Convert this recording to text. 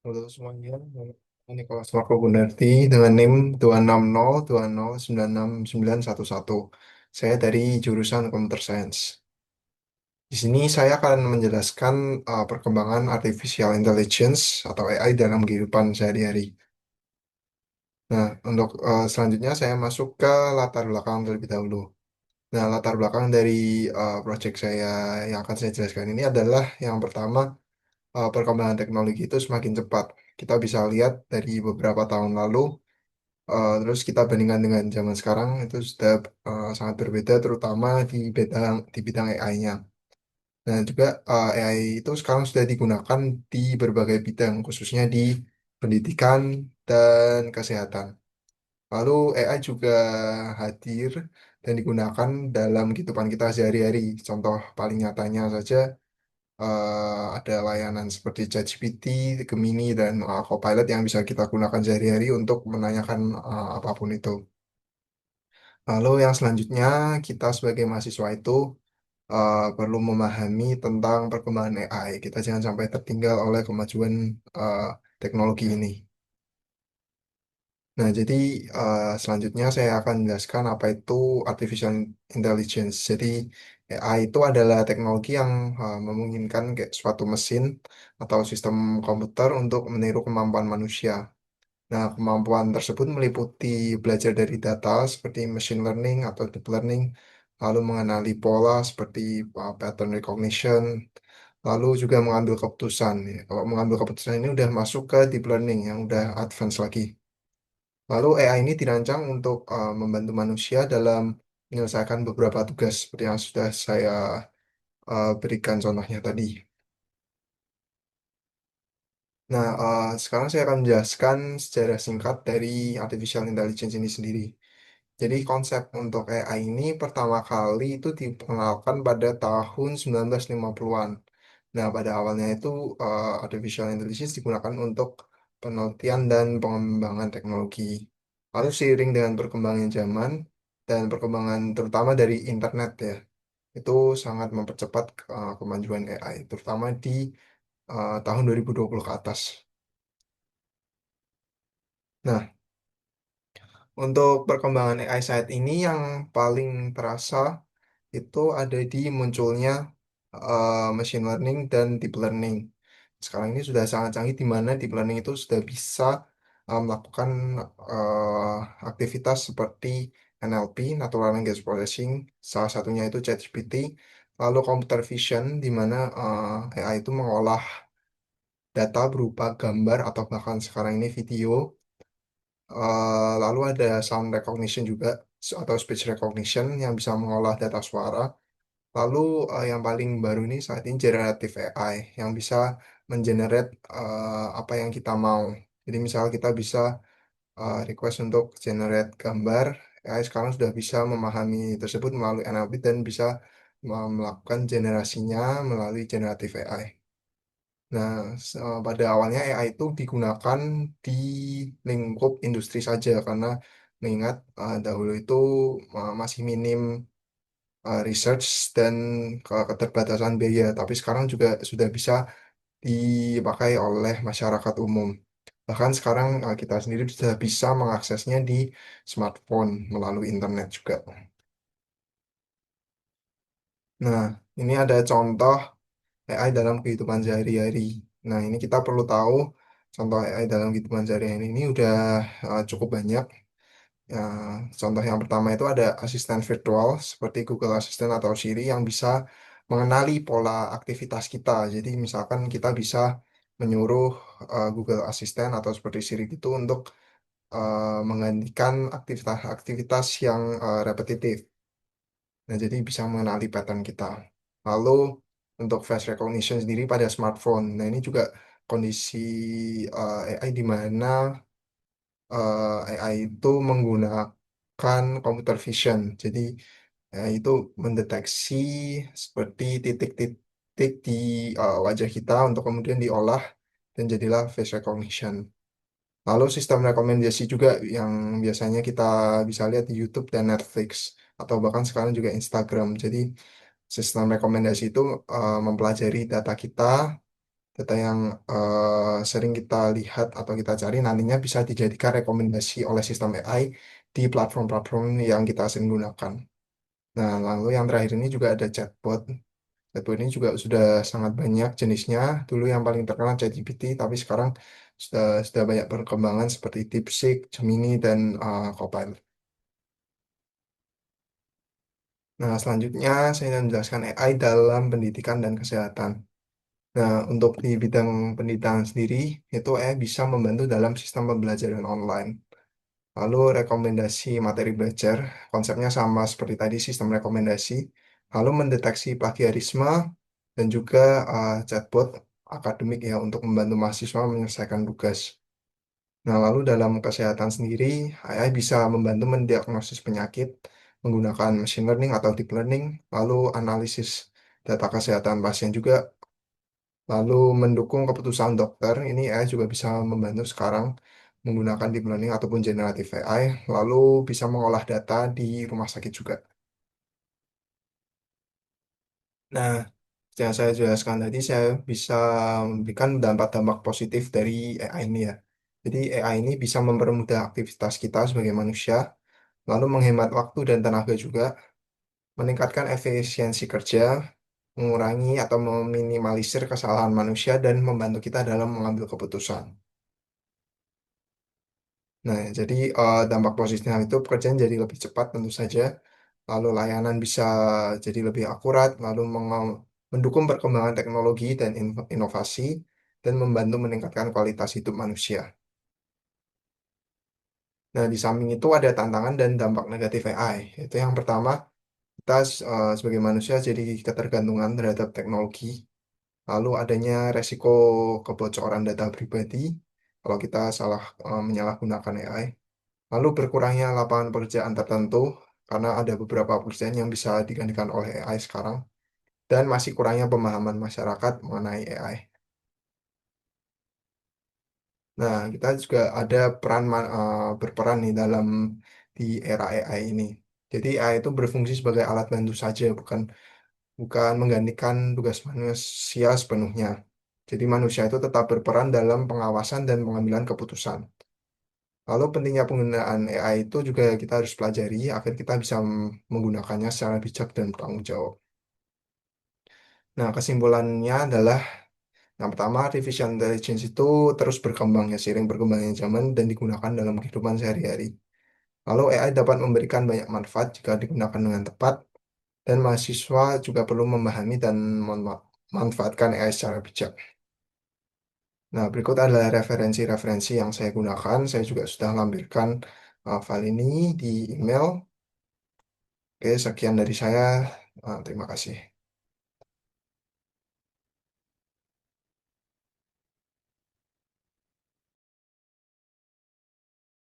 Halo semuanya, nama Nicholas Marco Gunarti dengan NIM 26020909691. Saya dari jurusan Computer Science. Di sini saya akan menjelaskan perkembangan Artificial Intelligence atau AI dalam kehidupan sehari-hari. Nah, untuk selanjutnya saya masuk ke latar belakang terlebih dahulu. Nah, latar belakang dari project saya yang akan saya jelaskan ini adalah yang pertama, perkembangan teknologi itu semakin cepat. Kita bisa lihat dari beberapa tahun lalu, terus kita bandingkan dengan zaman sekarang itu sudah sangat berbeda, terutama di bidang AI-nya. Nah, juga AI itu sekarang sudah digunakan di berbagai bidang, khususnya di pendidikan dan kesehatan. Lalu AI juga hadir dan digunakan dalam kehidupan kita sehari-hari. Contoh paling nyatanya saja ada layanan seperti ChatGPT, Gemini, dan Copilot yang bisa kita gunakan sehari-hari untuk menanyakan apapun itu. Lalu yang selanjutnya, kita sebagai mahasiswa itu perlu memahami tentang perkembangan AI. Kita jangan sampai tertinggal oleh kemajuan uh, teknologi ini. Nah, jadi selanjutnya saya akan menjelaskan apa itu Artificial Intelligence. Jadi AI itu adalah teknologi yang memungkinkan kayak suatu mesin atau sistem komputer untuk meniru kemampuan manusia. Nah, kemampuan tersebut meliputi belajar dari data seperti machine learning atau deep learning, lalu mengenali pola seperti pattern recognition, lalu juga mengambil keputusan. Ya, kalau mengambil keputusan ini udah masuk ke deep learning yang udah advance lagi. Lalu AI ini dirancang untuk membantu manusia dalam menyelesaikan beberapa tugas seperti yang sudah saya berikan contohnya tadi. Nah, sekarang saya akan menjelaskan sejarah singkat dari Artificial Intelligence ini sendiri. Jadi konsep untuk AI ini pertama kali itu diperkenalkan pada tahun 1950-an. Nah, pada awalnya itu Artificial Intelligence digunakan untuk penelitian dan pengembangan teknologi. Lalu seiring dengan perkembangan zaman dan perkembangan terutama dari internet ya, itu sangat mempercepat kemajuan AI, terutama di tahun 2020 ke atas. Nah, untuk perkembangan AI saat ini yang paling terasa itu ada di munculnya machine learning dan deep learning. Sekarang ini sudah sangat canggih di mana deep learning itu sudah bisa melakukan aktivitas seperti NLP, Natural Language Processing, salah satunya itu ChatGPT, lalu computer vision di mana AI itu mengolah data berupa gambar atau bahkan sekarang ini video. Lalu ada sound recognition juga atau speech recognition yang bisa mengolah data suara. Lalu yang paling baru ini saat ini generative AI yang bisa mengenerate apa yang kita mau. Jadi misal kita bisa request untuk generate gambar, AI sekarang sudah bisa memahami tersebut melalui NLP dan bisa melakukan generasinya melalui generative AI. Nah, pada awalnya AI itu digunakan di lingkup industri saja karena mengingat dahulu itu masih minim research dan keterbatasan biaya, tapi sekarang juga sudah bisa dipakai oleh masyarakat umum. Bahkan sekarang kita sendiri sudah bisa mengaksesnya di smartphone melalui internet juga. Nah, ini ada contoh AI dalam kehidupan sehari-hari. Nah, ini kita perlu tahu contoh AI dalam kehidupan sehari-hari ini udah cukup banyak. Ya, contoh yang pertama itu ada asisten virtual seperti Google Assistant atau Siri yang bisa mengenali pola aktivitas kita. Jadi misalkan kita bisa menyuruh Google Assistant atau seperti Siri itu untuk menggantikan aktivitas-aktivitas yang repetitif. Nah, jadi bisa mengenali pattern kita. Lalu untuk face recognition sendiri pada smartphone. Nah, ini juga kondisi AI di mana AI itu menggunakan computer vision. Jadi itu mendeteksi seperti titik-titik di wajah kita untuk kemudian diolah dan jadilah face recognition. Lalu sistem rekomendasi juga yang biasanya kita bisa lihat di YouTube dan Netflix atau bahkan sekarang juga Instagram. Jadi sistem rekomendasi itu mempelajari data kita Data yang sering kita lihat atau kita cari nantinya bisa dijadikan rekomendasi oleh sistem AI di platform-platform yang kita sering gunakan. Nah, lalu yang terakhir ini juga ada chatbot. Chatbot ini juga sudah sangat banyak jenisnya. Dulu yang paling terkenal ChatGPT, tapi sekarang sudah banyak perkembangan seperti DeepSeek, Gemini, dan Copilot. Nah, selanjutnya saya akan menjelaskan AI dalam pendidikan dan kesehatan. Nah, untuk di bidang pendidikan sendiri, itu AI bisa membantu dalam sistem pembelajaran online. Lalu rekomendasi materi belajar, konsepnya sama seperti tadi sistem rekomendasi. Lalu mendeteksi plagiarisme dan juga chatbot akademik ya untuk membantu mahasiswa menyelesaikan tugas. Nah, lalu dalam kesehatan sendiri, AI bisa membantu mendiagnosis penyakit menggunakan machine learning atau deep learning, lalu analisis data kesehatan pasien juga, lalu mendukung keputusan dokter. Ini AI juga bisa membantu sekarang menggunakan deep learning ataupun generative AI, lalu bisa mengolah data di rumah sakit juga. Nah, yang saya jelaskan tadi, saya bisa memberikan dampak-dampak positif dari AI ini ya. Jadi AI ini bisa mempermudah aktivitas kita sebagai manusia, lalu menghemat waktu dan tenaga juga, meningkatkan efisiensi kerja, mengurangi atau meminimalisir kesalahan manusia, dan membantu kita dalam mengambil keputusan. Nah, jadi dampak positifnya itu pekerjaan jadi lebih cepat tentu saja, lalu layanan bisa jadi lebih akurat, lalu mendukung perkembangan teknologi dan inovasi, dan membantu meningkatkan kualitas hidup manusia. Nah, di samping itu ada tantangan dan dampak negatif AI. Itu yang pertama, kita sebagai manusia jadi ketergantungan terhadap teknologi, lalu adanya resiko kebocoran data pribadi kalau kita salah menyalahgunakan AI. Lalu berkurangnya lapangan pekerjaan tertentu karena ada beberapa pekerjaan yang bisa digantikan oleh AI sekarang dan masih kurangnya pemahaman masyarakat mengenai AI. Nah, kita juga ada berperan nih dalam di era AI ini. Jadi AI itu berfungsi sebagai alat bantu saja, bukan bukan menggantikan tugas manusia sepenuhnya. Jadi manusia itu tetap berperan dalam pengawasan dan pengambilan keputusan. Lalu pentingnya penggunaan AI itu juga kita harus pelajari agar kita bisa menggunakannya secara bijak dan bertanggung jawab. Nah, kesimpulannya adalah yang pertama, artificial intelligence itu terus berkembang ya, seiring berkembangnya zaman dan digunakan dalam kehidupan sehari-hari. Lalu AI dapat memberikan banyak manfaat jika digunakan dengan tepat, dan mahasiswa juga perlu memahami dan memanfaatkan AI secara bijak. Nah, berikut adalah referensi-referensi yang saya gunakan. Saya juga sudah lampirkan file ini di email. Oke, sekian dari saya. Terima kasih.